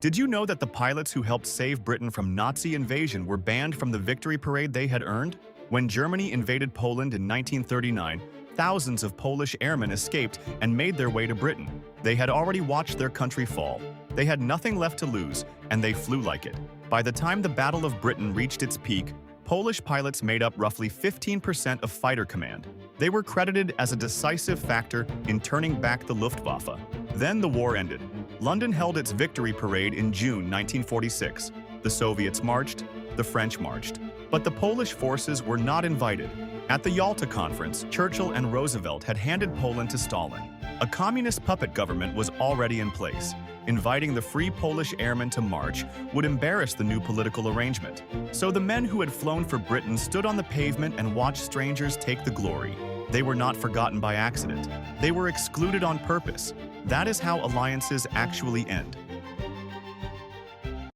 Did you know that the pilots who helped save Britain from Nazi invasion were banned from the victory parade they had earned? When Germany invaded Poland in 1939, thousands of Polish airmen escaped and made their way to Britain. They had already watched their country fall. They had nothing left to lose, and they flew like it. By the time the Battle of Britain reached its peak, Polish pilots made up roughly 15% of fighter command. They were credited as a decisive factor in turning back the Luftwaffe. Then the war ended. London held its victory parade in June 1946. The Soviets marched, the French marched. But the Polish forces were not invited. At the Yalta Conference, Churchill and Roosevelt had handed Poland to Stalin. A communist puppet government was already in place. Inviting the Free Polish Airmen to march would embarrass the new political arrangement. So the men who had flown for Britain stood on the pavement and watched strangers take the glory. They were not forgotten by accident. They were excluded on purpose. That is how alliances actually end.